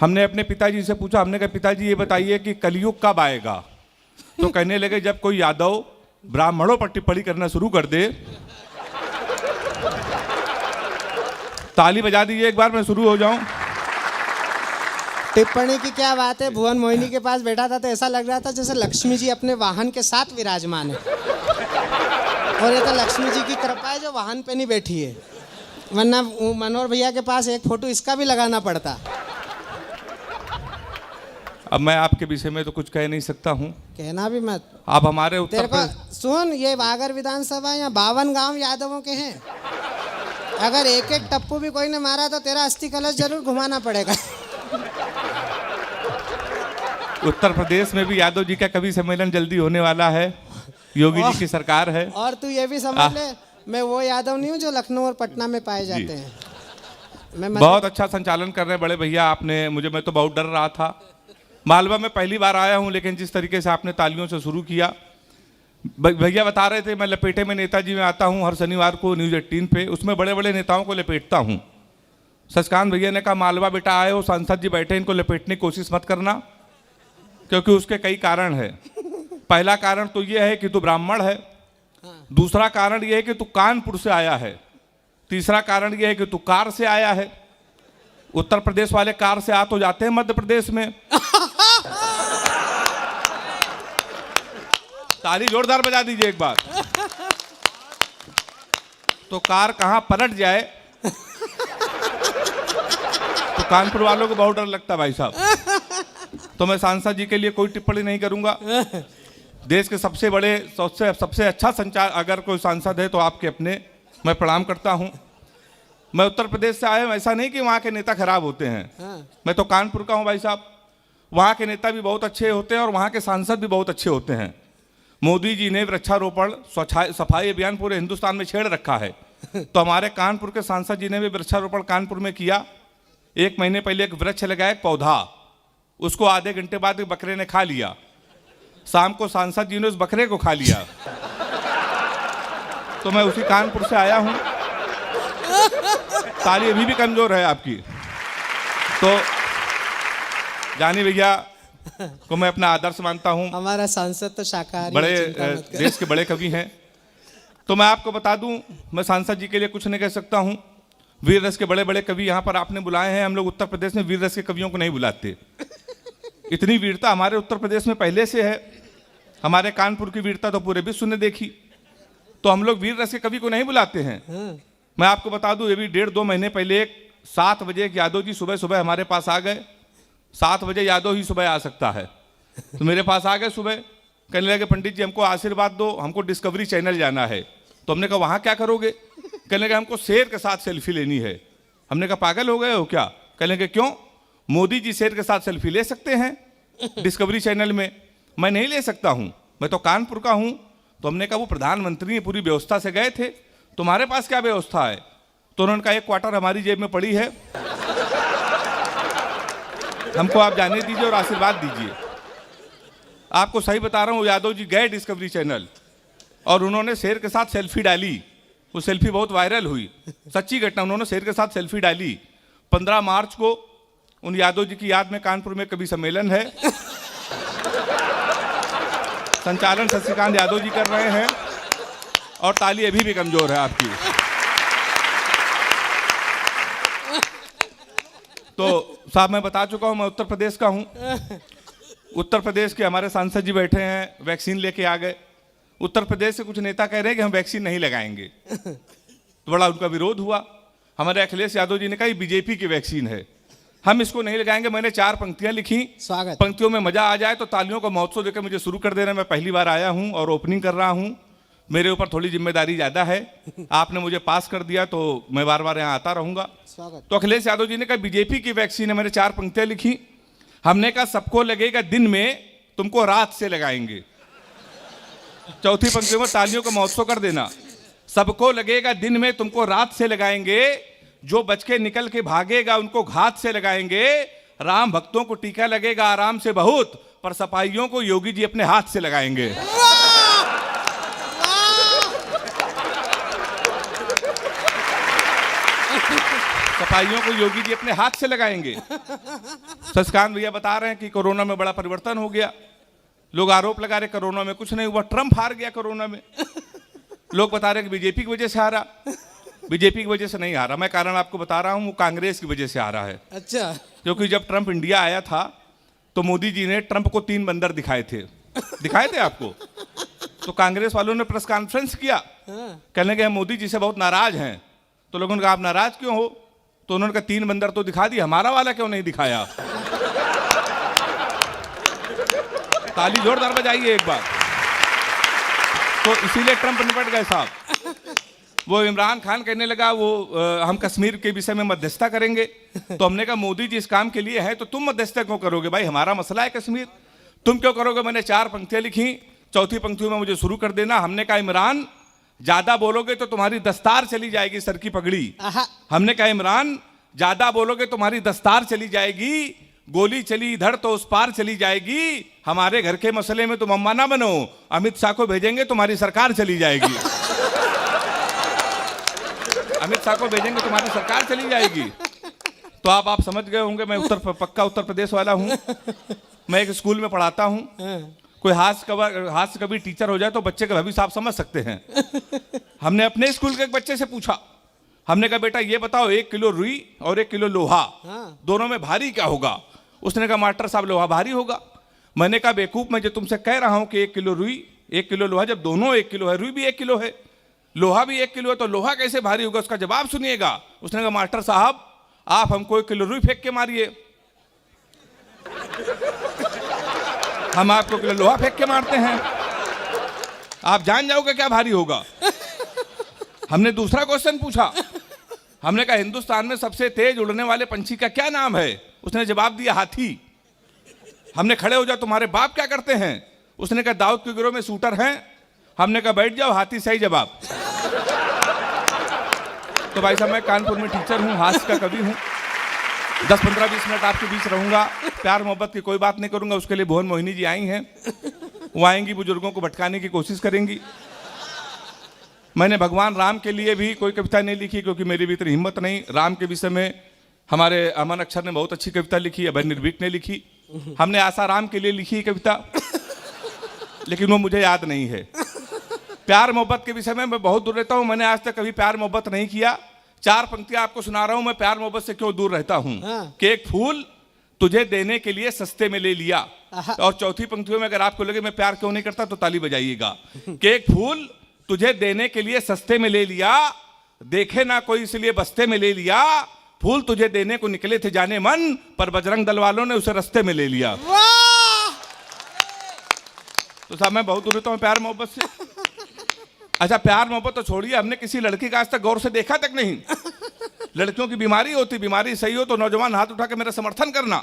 हमने अपने पिताजी से पूछा, हमने कहा पिताजी ये बताइए कि कलयुग कब आएगा? तो कहने लगे जब कोई यादव ब्राह्मणों पर टिप्पणी करना शुरू कर दे। ताली बजा दीजिए एक बार, मैं शुरू हो जाऊं। टिप्पणी की क्या बात है, भुवन मोहिनी के पास बैठा था तो ऐसा लग रहा था जैसे लक्ष्मी जी अपने वाहन के साथ विराजमान है, और ये तो लक्ष्मी जी की कृपा है जो वाहन पे नहीं बैठी है, वरना मनोहर भैया के पास एक फोटो इसका भी लगाना पड़ता। अब मैं आपके विषय में तो कुछ कह नहीं सकता हूँ, कहना भी मत। आप हमारे उत्तर तेरे को सुन, ये बागर विधानसभा या 52 गांव यादवों के हैं, अगर एक एक टप्पू भी कोई ने मारा तो तेरा अस्थि कलश जरूर घुमाना पड़ेगा। उत्तर प्रदेश में भी यादव जी का कवि सम्मेलन जल्दी होने वाला है, योगी जी की सरकार है। और तू ये भी समझ ले, मैं वो यादव नहीं हूँ जो लखनऊ और पटना में पाए जाते हैं। मैं बहुत अच्छा संचालन कर रहे हैं बड़े भैया आपने, मैं तो बहुत डर रहा था। मालवा में पहली बार आया हूं, लेकिन जिस तरीके से आपने तालियों से शुरू किया, भैया बता रहे थे मैं लपेटे में नेताजी में आता हूं हर शनिवार को न्यूज़ 18 पे, उसमें बड़े बड़े नेताओं को लपेटता हूं। सचकांत भैया ने कहा मालवा बेटा आए हो, सांसद जी बैठे, इनको लपेटने की कोशिश मत करना, क्योंकि उसके कई कारण है। पहला कारण तो यह है कि तू ब्राह्मण है, दूसरा कारण यह है कि तू कानपुर से आया है, तीसरा कारण यह है कि तू कार से आया है। उत्तर प्रदेश वाले कार से आ तो जाते हैं मध्य प्रदेश में। ताली जोरदार बजा दीजिए एक बार। तो कार कहां पलट जाए तो कानपुर वालों को बहुत डर लगता भाई साहब। तो मैं सांसद जी के लिए कोई टिप्पणी नहीं करूंगा। देश के सबसे बड़े सबसे अच्छा संचार अगर कोई सांसद है तो आपके अपने, मैं प्रणाम करता हूं। मैं उत्तर प्रदेश से आया हूं, ऐसा नहीं कि वहाँ के नेता खराब होते हैं। मैं तो कानपुर का हूं भाई साहब, वहाँ के नेता भी बहुत अच्छे होते हैं और वहाँ के सांसद भी बहुत अच्छे होते हैं। मोदी जी ने वृक्षारोपण सफाई अभियान पूरे हिंदुस्तान में छेड़ रखा है, तो हमारे कानपुर के सांसद जी ने भी वृक्षारोपण कानपुर में किया। 1 महीने पहले एक वृक्ष लगाया, एक पौधा, उसको आधे घंटे बाद एक बकरे ने खा लिया। शाम को सांसद जी ने उस बकरे को खा लिया। तो मैं उसी कानपुर से आया हूं। ताली अभी भी कमजोर है आपकी। तो जानी भैया को मैं अपना आदर्श मानता हूं, हमारा सांसद तो शाकाहारी, बड़े देश के बड़े कवि हैं। तो मैं आपको बता दूं, मैं सांसद जी के लिए कुछ नहीं कह सकता हूं। वीर रस के बड़े बड़े कवि यहाँ पर आपने बुलाए हैं, हम लोग उत्तर प्रदेश में वीर रस के कवियों को नहीं बुलाते। इतनी वीरता हमारे उत्तर प्रदेश में पहले से है, हमारे कानपुर की वीरता तो पूरे विश्व ने देखी, तो हम लोग वीर रस के कवि को नहीं बुलाते हैं। मैं आपको बता दूं, ये भी 1.5-2 महीने पहले 7 बजे यादव जी सुबह सुबह हमारे पास आ गए। 7 बजे यादव ही सुबह आ सकता है, तो मेरे पास आ गए सुबह, कहने लगे पंडित जी हमको आशीर्वाद दो, हमको डिस्कवरी चैनल जाना है। तो हमने कहा वहाँ क्या करोगे? कहने लगे हमको शेर के साथ सेल्फी लेनी है। हमने कहा पागल हो गए हो क्या? कहने लगे क्यों? मोदी जी शेर के साथ सेल्फी ले सकते हैं डिस्कवरी चैनल में, मैं नहीं ले सकता हूँ, मैं तो कानपुर का हूँ। तो हमने कहा वो प्रधानमंत्री पूरी व्यवस्था से गए थे, तुम्हारे पास क्या व्यवस्था है? तो उन्होंने कहा 1 क्वार्टर हमारी जेब में पड़ी है, हमको आप जाने दीजिए और आशीर्वाद दीजिए। आपको सही बता रहा हूँ, यादव जी गए डिस्कवरी चैनल और उन्होंने शेर के साथ सेल्फी डाली। वो सेल्फी बहुत वायरल हुई, सच्ची घटना, उन्होंने शेर के साथ सेल्फी डाली। 15 मार्च को उन यादव जी की याद में कानपुर में कवि सम्मेलन है, संचालन शशिकांत यादव जी कर रहे हैं, और ताली अभी भी कमजोर है आपकी। तो साहब मैं बता चुका हूं, मैं उत्तर प्रदेश का हूं। उत्तर प्रदेश के हमारे सांसद जी बैठे हैं, वैक्सीन लेके आ गए। उत्तर प्रदेश से कुछ नेता कह रहे हैं कि हम वैक्सीन नहीं लगाएंगे, तो बड़ा उनका विरोध हुआ। हमारे अखिलेश यादव जी ने कहा बीजेपी की वैक्सीन है, हम इसको नहीं लगाएंगे। मैंने 4 पंक्तियां लिखी, स्वागत, पंक्तियों में मजा आ जाए तो तालियों का महोत्सव देकर मुझे शुरू कर देना। मैं पहली बार आया हूं और ओपनिंग कर रहा हूं, मेरे ऊपर थोड़ी जिम्मेदारी ज़्यादा है। आपने मुझे पास कर दिया तो मैं बार बार यहाँ आता रहूँगा। तो अखिलेश यादव जी ने कहा बीजेपी की वैक्सीन है, मैंने 4 पंक्तियाँ लिखी। हमने कहा सबको लगेगा दिन में, तुमको रात से लगाएंगे। चौथी पंक्ति में तालियों का महोत्सव कर देना। सबको लगेगा दिन में, तुमको रात से लगाएंगे, जो बच के निकल के भागेगा उनको घात से लगाएंगे। राम भक्तों को टीका लगेगा आराम से बहुत, पर सपाइयों को योगी जी अपने हाथ से लगाएंगे। सफाइयों को योगी जी अपने हाथ से लगाएंगे। शशिकांत भैया बता रहे हैं कि कोरोना में बड़ा परिवर्तन हो गया। लोग आरोप लगा रहे कोरोना में कुछ नहीं हुआ, ट्रंप हार गया कोरोना में। लोग बता रहे कि बीजेपी की वजह से हारा। बीजेपी की वजह से नहीं हारा, मैं कारण आपको बता रहा हूं, वो कांग्रेस की वजह से हारा है। अच्छा। क्योंकि जब ट्रंप इंडिया आया था तो मोदी जी ने ट्रंप को 3 बंदर दिखाए थे आपको। तो कांग्रेस वालों ने प्रेस कॉन्फ्रेंस किया, कहने लगे हम मोदी जी से बहुत नाराज हैं। तो लोगों ने कहा आप नाराज क्यों हो? तो उन्होंने कहा 3 बंदर तो दिखा दिए, हमारा वाला क्यों नहीं दिखाया? ताली जोरदार बजाइए एक बार। तो इसीलिए ट्रंप निपट गए साहब। वो इमरान खान कहने लगा हम कश्मीर के विषय में मध्यस्थता करेंगे। तो हमने कहा मोदी जी इस काम के लिए है तो तुम मध्यस्थता क्यों करोगे भाई, हमारा मसला है कश्मीर, तुम क्यों करोगे? मैंने 4 पंक्तियां लिखी, चौथी पंक्तियों में मुझे शुरू कर देना। हमने कहा इमरान ज्यादा बोलोगे तो तुम्हारी दस्तार चली जाएगी, सर की पगड़ी। हमने कहा इमरान ज्यादा बोलोगे तुम्हारी दस्तार चली जाएगी, गोली चली इधर तो उस पार चली जाएगी। हमारे घर के मसले में तुम अम्मा ना बनो, अमित शाह को भेजेंगे तुम्हारी सरकार चली जाएगी। अमित शाह को भेजेंगे तुम्हारी सरकार चली जाएगी। तो आप समझ गए होंगे मैं पक्का उत्तर प्रदेश वाला हूं। मैं एक स्कूल में पढ़ाता हूं। कोई हास्य कभी टीचर हो जाए तो बच्चे का भविष्य आप समझ सकते हैं। हमने अपने स्कूल के एक बच्चे से पूछा, हमने कहा बेटा ये बताओ 1 किलो रुई और 1 किलो लोहा, दोनों में भारी क्या होगा? उसने कहा मास्टर साहब लोहा भारी होगा। मैंने कहा बेवकूफ, मैं जो तुमसे कह रहा हूं कि 1 किलो रुई 1 किलो लोहा, जब दोनों 1 किलो है, रुई भी 1 किलो है, लोहा भी 1 किलो है, तो लोहा कैसे भारी होगा? उसका जवाब सुनिएगा। उसने कहा मास्टर साहब आप हमको 1 किलो रुई फेंक के मारिए, हम आपको 1 किलो लोहा फेंक के मारते हैं, आप जान जाओगे क्या भारी होगा। हमने दूसरा क्वेश्चन पूछा, हमने कहा हिंदुस्तान में सबसे तेज उड़ने वाले पंछी का क्या नाम है? उसने जवाब दिया हाथी। हमने खड़े हो जाओ तुम्हारे बाप क्या करते हैं? उसने कहा दाऊद के गिरोह में शूटर हैं। हमने कहा बैठ जाओ, हाथी सही जवाब। तो भाई साहब मैं कानपुर में टीचर हूं, हास्य का कवि हूं। 10-15-20 मिनट आपके बीच रहूंगा, प्यार मोहब्बत की कोई बात नहीं करूंगा। उसके लिए भुवन मोहिनी जी आई हैं, वो आएंगी, बुजुर्गों को भटकाने की कोशिश करेंगी। मैंने भगवान राम के लिए भी कोई कविता नहीं लिखी क्योंकि मेरी भी इतनी हिम्मत नहीं। राम के विषय में हमारे अमन अक्षर ने बहुत अच्छी कविता लिखी, अभय निर्भीक ने लिखी, हमने आसाराम के लिए लिखी कविता, लेकिन वो मुझे याद नहीं है। प्यार मोहब्बत के विषय में मैं बहुत दूर रहता हूं, मैंने आज तक कभी प्यार मोहब्बत नहीं किया। 4 पंक्तियां आपको सुना रहा हूं, मैं प्यार मोहब्बत से क्यों दूर रहता हूं। कि एक फूल तुझे देने के लिए सस्ते में ले लिया, और चौथी पंक्तियों में अगर आपको लगे मैं प्यार क्यों नहीं करता तो ताली बजाइएगा। कि एक फूल तुझे देने के लिए सस्ते में ले लिया, देखे ना कोई इसलिए बस्ते में ले लिया, फूल तुझे देने को निकले थे जाने मन, पर बजरंग दल वालों ने उसे रास्ते में ले लिया। तो साहब मैं बहुत दूर रहता हूं प्यार मोहब्बत से। अच्छा प्यार मोहब्बत तो छोड़िए, हमने किसी लड़की का आज तक गौर से देखा तक नहीं। लड़कियों की बीमारी होती, बीमारी सही हो तो नौजवान हाथ उठा के मेरा समर्थन करना।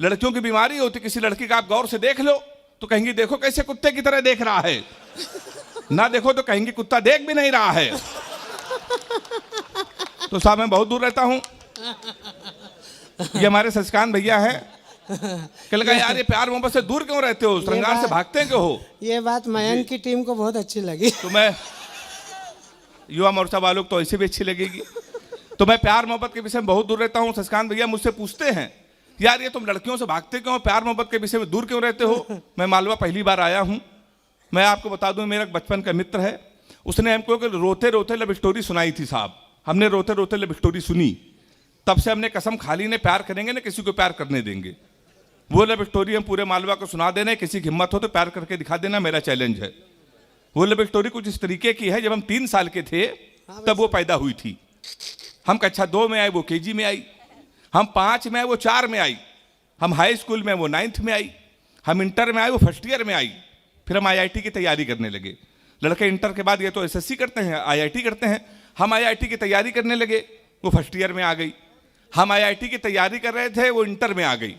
लड़कियों की बीमारी होती, किसी लड़की का आप गौर से देख लो तो कहेंगी देखो कैसे कुत्ते की तरह देख रहा है, ना देखो तो कहेंगे कुत्ता देख भी नहीं रहा है। तो साहब मैं बहुत दूर रहता हूं। ये हमारे शशिकांत भैया हैं, कल का यार ये प्यार मोहब्बत से दूर क्यों रहते हो, श्रृंगार से भागते क्यों हो? ये बात मयंक की टीम को बहुत अच्छी लगी। तो मैं युवा मोर्चा वालों को तो ऐसे भी अच्छी लगेगी। तो मैं प्यार मोहब्बत के विषय में बहुत दूर रहता हूँ। शशिकांत भैया मुझसे पूछते हैं यार ये तुम लड़कियों से भागते क्यों, प्यार मोहब्बत के विषय में दूर क्यों रहते हो? मैं मालवा पहली बार आया हूँ। मैं आपको बता दूं मेरा बचपन का मित्र है, उसने हमको रोते रोते लव स्टोरी सुनाई थी साहब। हमने रोते रोते लव स्टोरी सुनी, तब से हमने कसम खा ली, ने प्यार करेंगे ना किसी को प्यार करने देंगे। वो लव स्टोरी हम पूरे मालवा को सुना देना, किसी की हिम्मत हो तो प्यार करके दिखा देना, मेरा चैलेंज है। वो लव स्टोरी कुछ इस तरीके की है, जब हम 3 साल के थे तब वो पैदा हुई थी। हम कक्षा 2 में आए, वो KG में आई। हम 5 में आए, वो 4 में आई। हम हाई स्कूल में, वो 9th में आई। हम इंटर में आए, वो 1st ईयर में आई। फिर हम IIT की तैयारी करने लगे। लड़के इंटर के बाद ये तो SSC करते हैं, IIT करते हैं। हम IIT की तैयारी करने लगे, वो 1st ईयर में आ गई। हम IIT की तैयारी कर रहे थे, वो इंटर में आ गई।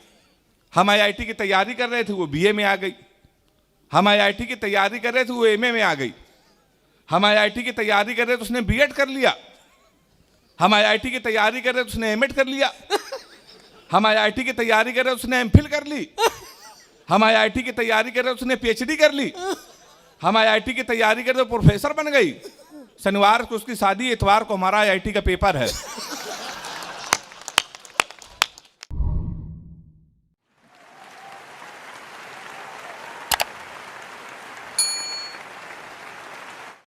हम IIT की तैयारी कर रहे थे, वो BA में आ गई। हम IIT की तैयारी कर रहे थे, वो MA में आ गई। हम IIT की तैयारी कर रहे थे, उसने B.Ed कर लिया। हम IIT की तैयारी कर रहे थे, उसने M.Ed कर लिया। हम IIT की तैयारी कर रहे थे, उसने MPhil कर ली। हम IIT की तैयारी कर रहे थे, उसने PhD कर ली। हम IIT की तैयारी कर रहे थे, प्रोफेसर बन गई। शनिवार को उसकी शादी, इतवार को हमारा IIT का पेपर है।